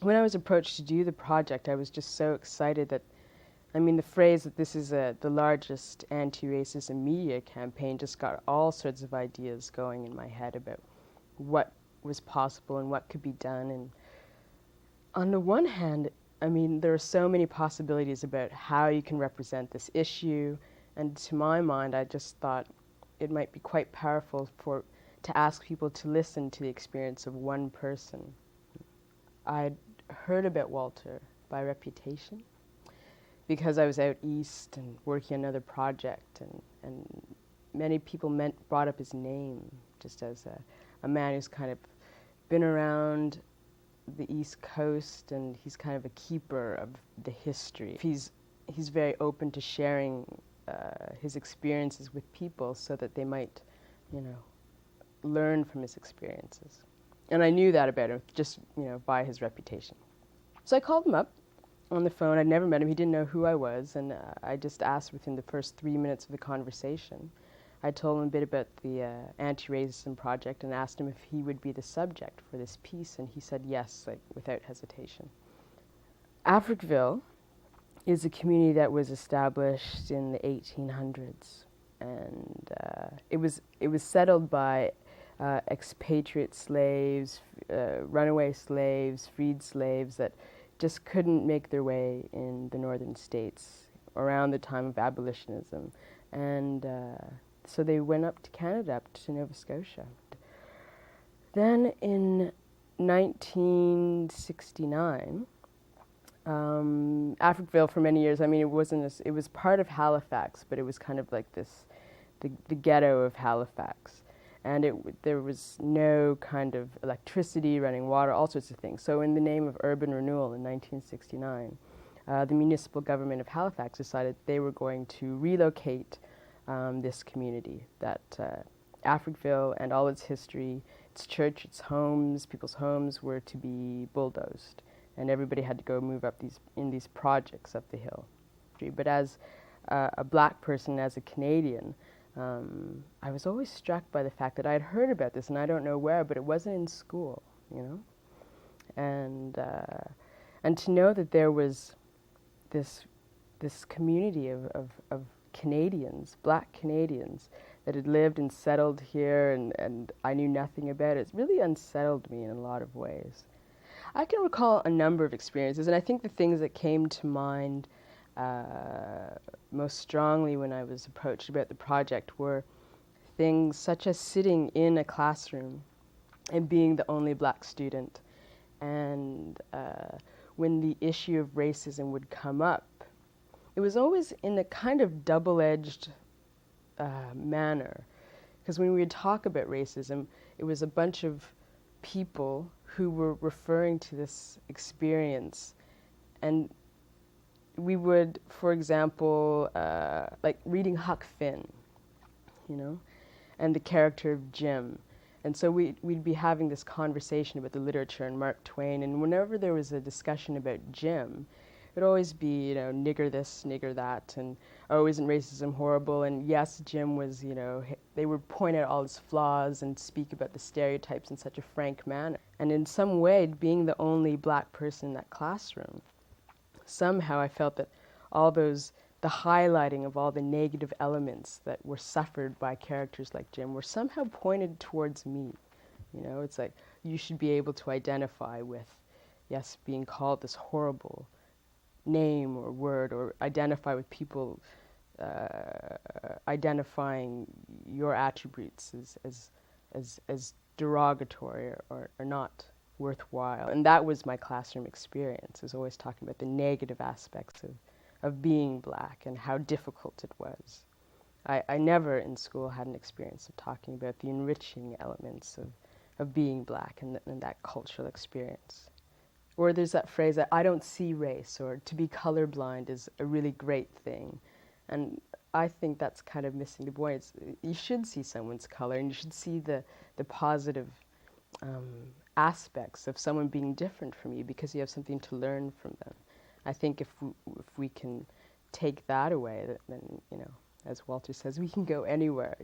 when I was approached to do the project, I was just so excited that, I mean, the phrase that this is the largest anti-racism media campaign just got all sorts of ideas going in my head about what was possible and what could be done. And on the one hand, I mean, there are so many possibilities about how you can represent this issue, and to my mind, I just thought it might be quite powerful to ask people to listen to the experience of one person. I'd heard about Walter by reputation because I was out east and working on another project, and many people brought up his name just as a man who's kind of been around the East Coast, and he's kind of a keeper of the history. He's very open to sharing his experiences with people so that they might, learn from his experiences. And I knew that about him just, by his reputation. So I called him up on the phone. I'd never met him. He didn't know who I was, and I just asked within the first 3 minutes of the conversation. I told him a bit about the anti-racism project and asked him if he would be the subject for this piece, and he said yes, without hesitation. Africville is a community that was established in the 1800s, and it was settled by expatriate slaves, runaway slaves, freed slaves that just couldn't make their way in the northern states around the time of abolitionism, and so they went up to Canada, up to Nova Scotia. Then in 1969, Africville for many years, I mean, it was part of Halifax, but it was kind of like the ghetto of Halifax. And there was no kind of electricity, running water, all sorts of things. So in the name of urban renewal in 1969, the municipal government of Halifax decided they were going to relocate this community, that Africville and all its history, its church, its homes, people's homes were to be bulldozed, and everybody had to go move up these projects up the hill. But as a black person, as a Canadian, I was always struck by the fact that I had heard about this, and I don't know where, but it wasn't in school, and to know that there was this community of Canadians, black Canadians, that had lived and settled here, and I knew nothing about it. It really unsettled me in a lot of ways. I can recall a number of experiences, and I think the things that came to mind most strongly when I was approached about the project were things such as sitting in a classroom and being the only black student, and when the issue of racism would come up, it was always in a kind of double-edged manner, because when we would talk about racism, it was a bunch of people who were referring to this experience, and we would, for example, like reading Huck Finn, and the character of Jim. And so we'd be having this conversation about the literature and Mark Twain, and whenever there was a discussion about Jim, it would always be, nigger this, nigger that, and oh, isn't racism horrible? And yes, Jim was, they would point out all his flaws and speak about the stereotypes in such a frank manner. And in some way, being the only black person in that classroom, somehow I felt that the highlighting of all the negative elements that were suffered by characters like Jim were somehow pointed towards me. It's like, you should be able to identify with, yes, being called this horrible name or word, or identify with people identifying your attributes as derogatory or not worthwhile. And that was my classroom experience, is always talking about the negative aspects of being black and how difficult it was. I never in school had an experience of talking about the enriching elements of being black and that cultural experience. Or there's that phrase that I don't see race, or to be colorblind is a really great thing. And I think that's kind of missing the point. You should see someone's color, and you should see the positive aspects of someone being different from you, because you have something to learn from them. I think if we can take that away, then, as Walter says, we can go anywhere,